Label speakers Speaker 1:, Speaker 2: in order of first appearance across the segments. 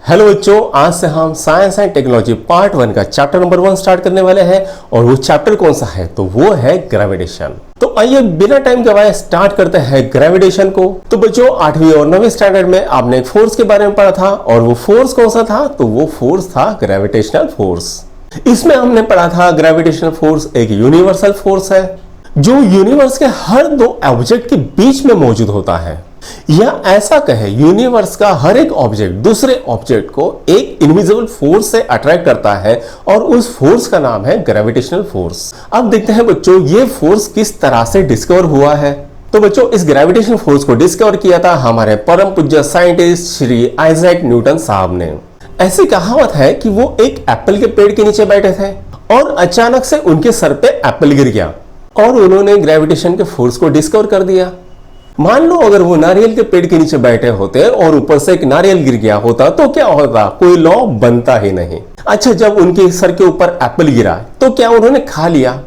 Speaker 1: Hello बच्चों, आज से हम साइंस एंड टेक्नोलॉजी पार्ट 1 का चैप्टर नंबर 1 स्टार्ट करने वाले हैं। और वो चैप्टर कौन सा है? तो वो है ग्रेविटेशन। तो आइए बिना टाइम गवाए स्टार्ट करते हैं ग्रेविटेशन को। तो बच्चों 8वीं और 9वीं स्टैंडर्ड में आपने एक फोर्स के बारे में पढ़ा था, और वो फोर्स कौन सा था? तो वो फोर्स था ग्रेविटेशनल फोर्स। इसमें हमने पढ़ा था ग्रेविटेशनल फोर्स एक यूनिवर्सल फोर्स है जो यूनिवर्स के हर दो ऑब्जेक्ट के बीच में मौजूद होता है, या ऐसा कहे यूनिवर्स का हर एक ऑब्जेक्ट दूसरे ऑब्जेक्ट को एक इनविजिबल फोर्स से अट्रैक्ट करता है, और उस फोर्स का नाम है ग्रेविटेशनल फोर्स। अब देखते हैं बच्चों ये फोर्स किस तरह से डिस्कवर हुआ है। तो बच्चों इस ग्रेविटेशनल फोर्स को डिस्कवर किया था हमारे परम पूज्य साइंटिस्ट श्री आइजैक न्यूटन साहब ने। ऐसी कहावत है कि वो एक एप्पल के पेड़ के नीचे बैठे थे और अचानक से उनके सर पे एप्पल गिर गया और उन्होंने ग्रेविटेशन के फोर्स को डिस्कवर कर दिया। मान लो अगर वो नारियल के पेड़ के नीचे बैठे होते और ऊपर से एक नारियल गिर गया होता तो क्या होता? कोई लॉ बनता ही नहीं। अच्छा, जब उनके सर के ऊपर एप्पल गिरा तो क्या उन्होंने खा लिया?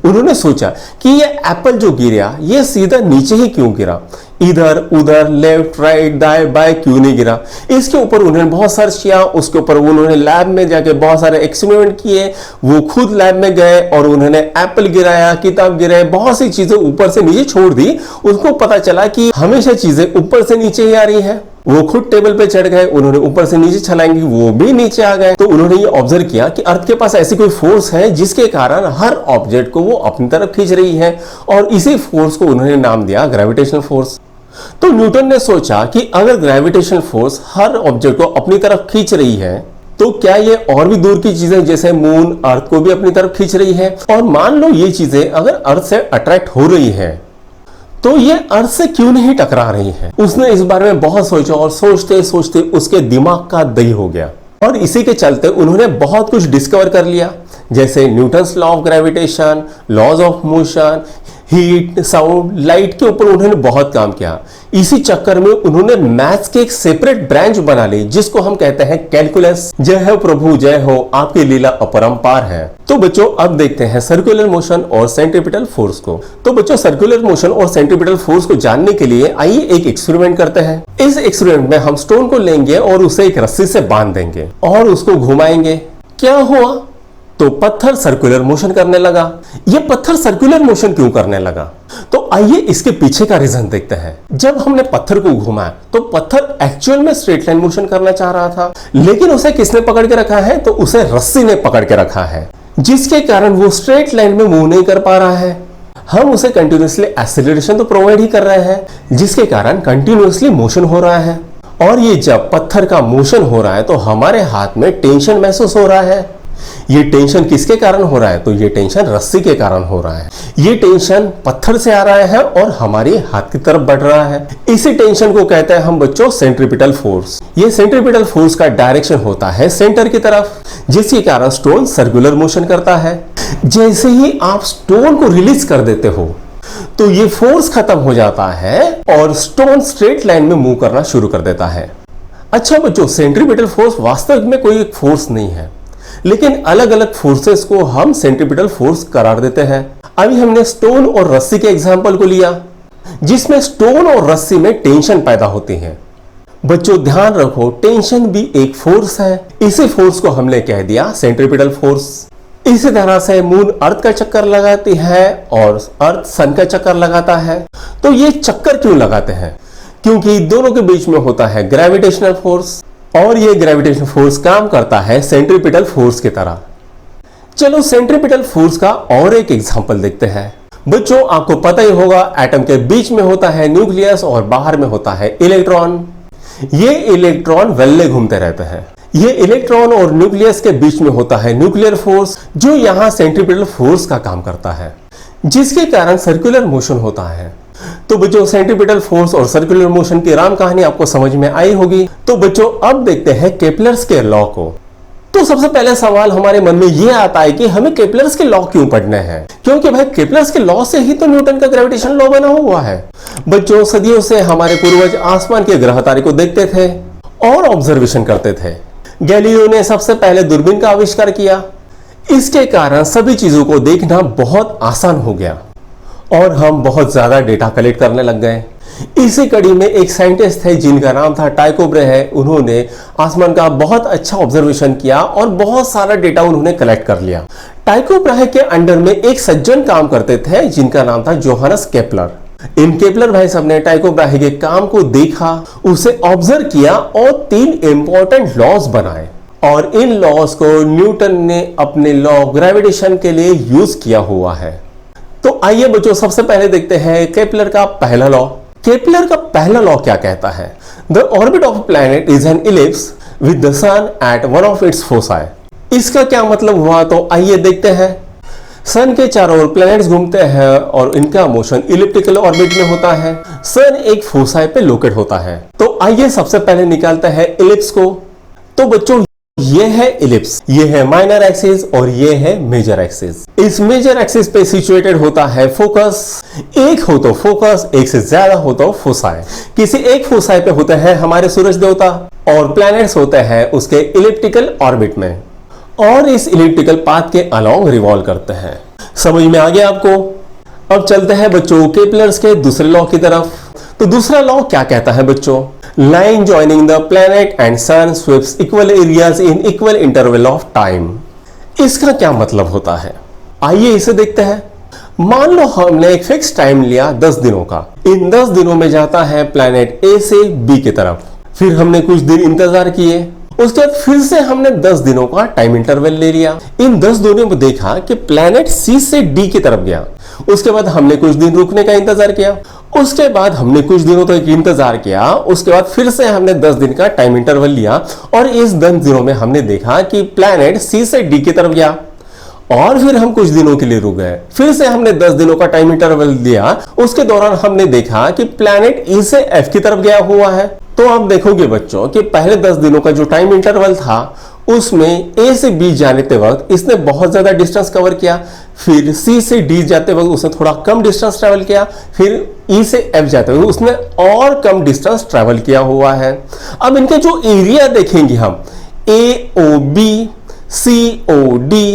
Speaker 1: उन्होंने सोचा कि ये एप्पल जो गिरा ये सीधा नीचे ही क्यों गिरा, इधर उधर लेफ्ट राइट दाएं बाएं क्यों नहीं गिरा? इसके ऊपर उन्होंने बहुत सर्च किया, उसके ऊपर उन्होंने लैब में जाके बहुत सारे एक्सपेरिमेंट किए। वो खुद लैब में गए और उन्होंने एप्पल गिराया, किताब गिराए, बहुत सी चीजें ऊपर से नीचे छोड़ दी। उनको पता चला कि हमेशा चीजें ऊपर से नीचे ही आ रही है। वो खुद टेबल पे चढ़ गए, उन्होंने ऊपर से नीचे छलांगी, वो भी नीचे आ गए। तो उन्होंने ये ऑब्जर्व किया कि अर्थ के पास ऐसी कोई फोर्स है जिसके कारण हर ऑब्जेक्ट को वो अपनी तरफ खींच रही है, और इसी फोर्स को उन्होंने नाम दिया ग्रेविटेशनल फोर्स। तो न्यूटन ने सोचा कि अगर ग्रेविटेशनल फोर्स हर ऑब्जेक्ट को अपनी तरफ खींच रही है तो क्या ये और भी दूर की चीजें जैसे मून अर्थ को भी अपनी तरफ खींच रही है? और मान लो ये चीजें अगर अर्थ से अट्रैक्ट हो रही है तो ये अर्थ से क्यों नहीं टकरा रही है? उसने इस बारे में बहुत सोचा और सोचते सोचते उसके दिमाग का दही हो गया, और इसी के चलते उन्होंने बहुत कुछ डिस्कवर कर लिया, जैसे Newton's law of gravitation, laws of motion, heat, sound, light के ऊपर उन्होंने बहुत काम किया। इसी चक्कर में उन्होंने मैथ्स के एक सेपरेट ब्रांच बना ली जिसको हम कहते हैं कैलकुलस। जय हो प्रभु जय हो, आपकी लीला अपरंपार है। तो बच्चों अब देखते हैं सर्कुलर मोशन और सेंट्रीपिटल फोर्स को। तो बच्चों सर्कुलर मोशन और सेंट्रीपिटल फोर्स को जानने के लिए आइए एक एक्सपेरिमेंट करते हैं। इस एक्सपेरिमेंट में हम स्टोन को लेंगे और उसे एक रस्सी से बांध देंगे और उसको घुमाएंगे। क्या हुआ? तो पत्थर सर्कुलर मोशन करने लगा। ये पत्थर सर्कुलर मोशन क्यों करने लगा? तो आइए इसके पीछे का रीजन देखते हैं। जब हमने पत्थर को घुमाया तो पत्थर एक्चुअल में स्ट्रेट लाइन मोशन करना चाह रहा था, लेकिन उसे किसने पकड़ के रखा है? तो उसे रस्सी ने पकड़ के रखा है, जिसके कारण वो स्ट्रेट लाइन में मूव नहीं कर पा रहा है। हम उसे कंटिन्यूअसली एक्सीलरेशन तो प्रोवाइड ही कर रहे हैं, जिसके कारण कंटिन्यूअसली मोशन हो रहा है। और ये जब पत्थर का मोशन हो रहा है तो हमारे हाथ में टेंशन महसूस हो रहा है। ये टेंशन किसके कारण हो रहा है? तो ये टेंशन रस्सी के कारण हो रहा है। ये टेंशन पत्थर से आ रहा है और हमारी हाथ की तरफ बढ़ रहा है। इसी टेंशन को कहते हैं हम बच्चों सेंट्रीपिटल फोर्स। ये सेंट्रीपिटल फोर्स का डायरेक्शन होता है सेंटर की तरफ, जिसके कारण स्टोन सर्कुलर मोशन करता है। जैसे ही आप स्टोन को रिलीज कर देते हो तो ये फोर्स खत्म हो जाता है और स्टोन स्ट्रेट लाइन में मूव करना शुरू कर देता है। अच्छा बच्चों, सेंट्रीपिटल फोर्स वास्तव में कोई एक फोर्स नहीं है, लेकिन अलग अलग फोर्सेस को हम सेंट्रीपिटल फोर्स करार देते हैं। अभी हमने स्टोन और रस्सी के एग्जांपल को लिया, जिसमें स्टोन और रस्सी में टेंशन पैदा होती है। बच्चों ध्यान रखो, टेंशन भी एक फोर्स है। इसी फोर्स को हमने कह दिया सेंट्रीपिटल फोर्स। इसी तरह से मून अर्थ का चक्कर लगाती है और अर्थ सन का चक्कर लगाता है। तो ये चक्कर क्यों लगाते हैं? क्योंकि दोनों के बीच में होता है ग्रेविटेशनल फोर्स, और ये ग्रेविटेशनल फोर्स काम करता है सेंट्रीपिटल फोर्स की तरह। चलो सेंट्रीपिटल फोर्स का और एक एग्जांपल देखते हैं। बच्चों आपको पता ही होगा, एटम के बीच में होता है न्यूक्लियस और बाहर में होता है इलेक्ट्रॉन। ये इलेक्ट्रॉन वेल्ले घूमते रहते हैं। ये इलेक्ट्रॉन और न्यूक्लियस के बीच में होता है न्यूक्लियर फोर्स, जो यहां सेंट्रीपिटल फोर्स का काम करता है, जिसके कारण सर्कुलर मोशन होता है। तो बच्चों सेंट्रीपिटल फोर्स और सर्कुलर मोशन की राम कहानी आपको समझ में आई होगी। तो बच्चों अब देखते हैं केपलर्स के लॉ को। तो सबसे पहले सवाल हमारे मन में यह आता है कि हमें केपलर्स के लॉ क्यों पढ़ने हैं? क्योंकि भाई केपलर्स के लॉ से ही तो न्यूटन का ग्रेविटेशन लॉ बना हुआ है। बच्चों सदियों से हमारे पूर्वज आसमान के ग्रह तारे को देखते थे और ऑब्जर्वेशन करते थे। गैलीलियो ने सबसे पहले दूरबीन का आविष्कार किया। इसके कारण सभी चीजों को देखना बहुत आसान हो गया। और हम बहुत ज्यादा डेटा कलेक्ट करने लग गए। इसी कड़ी में एक साइंटिस्ट थे जिनका नाम था टाइको ब्राहे। उन्होंने आसमान का बहुत अच्छा ऑब्जर्वेशन किया और बहुत सारा डेटा उन्होंने कलेक्ट कर लिया। टाइको ब्राहे के अंडर में एक सज्जन काम करते थे जिनका नाम था जोहानस केपलर। इन केपलर भाई साहब ने टाइको ब्राहे के काम को देखा, उसे ऑब्जर्व किया और 3 इंपॉर्टेंट लॉज बनाए और इन लॉज को न्यूटन ने अपने लॉ ग्रेविटेशन के लिए यूज किया हुआ है। तो आइए बच्चों सबसे पहले देखते हैं केपलर का पहला लॉ। केपलर का पहला लॉ क्या कहता है? The orbit of planet is an ellipse with the sun at one of its foci. इसका क्या मतलब हुआ? तो आइए देखते हैं। सन के चारों ओर प्लैनेट्स घूमते हैं और इनका मोशन इलिप्टिकल ऑर्बिट में होता है। सन एक फोसाई पे लोकेट होता है। तो आइए सबसे पहले निकालते हैं इलिप्स को। तो बच्चों ये है इलिप्स, ये है माइनर एक्सिस और ये है मेजर एक्सिस। इस मेजर एक्सिस पे सिचुएटेड होता है फोकस। एक हो तो फोकस, एक से ज्यादा हो तो फोसाई। किसी एक फोसाई पे होते हैं हमारे सूरज देवता और प्लैनेट्स होते हैं उसके इलिप्टिकल ऑर्बिट में और इस इलिप्टिकल पाथ के अलोंग रिवॉल्व करते हैं। समझ में आ गया आपको? अब चलते हैं बच्चों केपलर्स के दूसरे लॉ की तरफ। तो दूसरा लॉ क्या कहता है बच्चों? Line joining the planet and sun sweeps equal areas in equal interval of time. इसका क्या मतलब होता है? आइए इसे देखते हैं। मान लो हमने एक फिक्स टाइम लिया 10 दिनों का। इन 10 दिनों में जाता है प्लैनेट ए से बी की तरफ। फिर हमने कुछ दिन इंतजार किए, उसके बाद फिर से हमने 10 दिनों का टाइम इंटरवल ले लिया। इन 10 दिनों में देखा कि प्लैनेट सी से डी की तरफ गया। उसके बाद हमने कुछ दिन रुकने का इंतजार किया, उसके बाद हमने कुछ दिनों तक इंतजार किया, उसके बाद फिर से हमने 10 दिन का टाइम इंटरवल लिया और इस 10 दिनों में हमने देखा कि प्लैनेट सी से डी की तरफ गया और फिर हम कुछ दिनों के लिए रुक गए। फिर से हमने 10 दिनों का टाइम इंटरवल दिया, उसके दौरान हमने देखा कि प्लैनेट ई से एफ की तरफ गया हुआ है। तो आप देखोगे बच्चों कि पहले 10 दिनों का जो टाइम इंटरवल था उसमें ए से बी जाने वक्त इसने बहुत ज्यादा डिस्टेंस कवर किया, फिर सी से डी जाते वक्त उसने थोड़ा कम डिस्टेंस ट्रेवल किया, फिर ई से एफ जाते वक्त उसने और कम डिस्टेंस ट्रेवल किया हुआ है। अब इनके जो एरिया देखेंगे हम, ए ओ बी, सी ओ डी,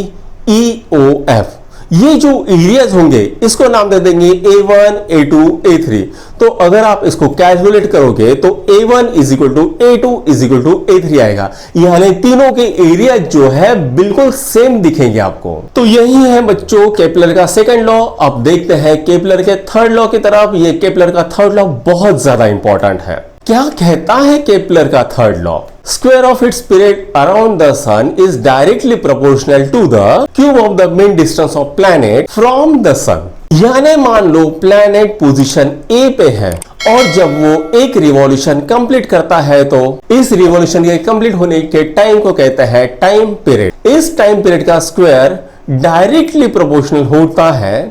Speaker 1: ई ओ एफ, ये जो एरियाज होंगे इसको नाम दे देंगे A1, A2, A3। तो अगर आप इसको कैलकुलेट करोगे तो A1 is equal to A2 is equal to A3 आएगा। यानी तीनों के एरिया जो है बिल्कुल सेम दिखेंगे आपको। तो यही है बच्चों केपलर का सेकंड लॉ। अब देखते हैं केपलर के थर्ड लॉ की तरफ। ये केपलर का थर्ड लॉ बहुत ज्यादा इंपॉर्टेंट है। क्या कहता है केपलर का third law? Square of its period around the sun is directly proportional to the cube of the mean distance of planet from the sun। यानी मान लो प्लैनेट पोजीशन ए पे है और जब वो एक रिवॉल्यूशन कंप्लीट करता है तो इस रिवॉल्यूशन के कंप्लीट होने के टाइम को कहते हैं टाइम पीरियड। इस टाइम पीरियड का स्क्वायर डायरेक्टली प्रोपोर्शनल होता है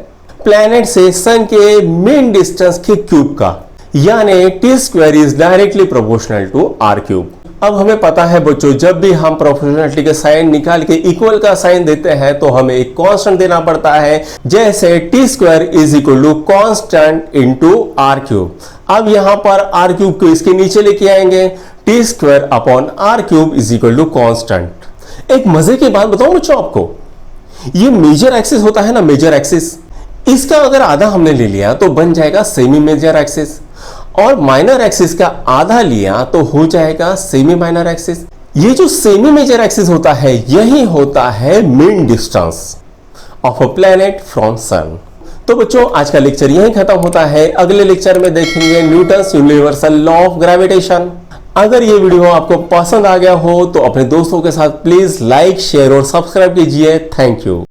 Speaker 1: प्लैनेट से सन के मेन डिस्टेंस के क्यूब का, यानी T square is directly proportional to R cube. अब हमें पता है बच्चों जब भी हम प्रोपोर्शनलिटी के साइन निकाल के इक्वल का साइन देते हैं तो हमें एक कांस्टेंट देना पड़ता है, जैसे T square is equal to constant into R cube. अब यहां पर आर क्यूब को इसके नीचे लेके आएंगे, T square upon R cube is equal to constant. एक मजे की बात बताऊं बच्चों आपको, ये मेजर एक्सिस होता है ना, मेजर एक्सिस, इसका अगर आधा हमने ले लिया तो बन जाएगा सेमी मेजर एक्सिस और माइनर एक्सिस का आधा लिया तो हो जाएगा सेमी माइनर एक्सिस। ये जो सेमी मेजर एक्सिस होता है यही होता है mean distance of a planet from sun. तो बच्चों आज का लेक्चर यहीं खत्म होता है। अगले लेक्चर में देखेंगे Newton's universal law of gravitation. अगर ये वीडियो आपको पसंद आ गया हो तो अपने दोस्तों के साथ प्लीज लाइक, शेयर और सब्सक्राइब कीजिए। Thank you.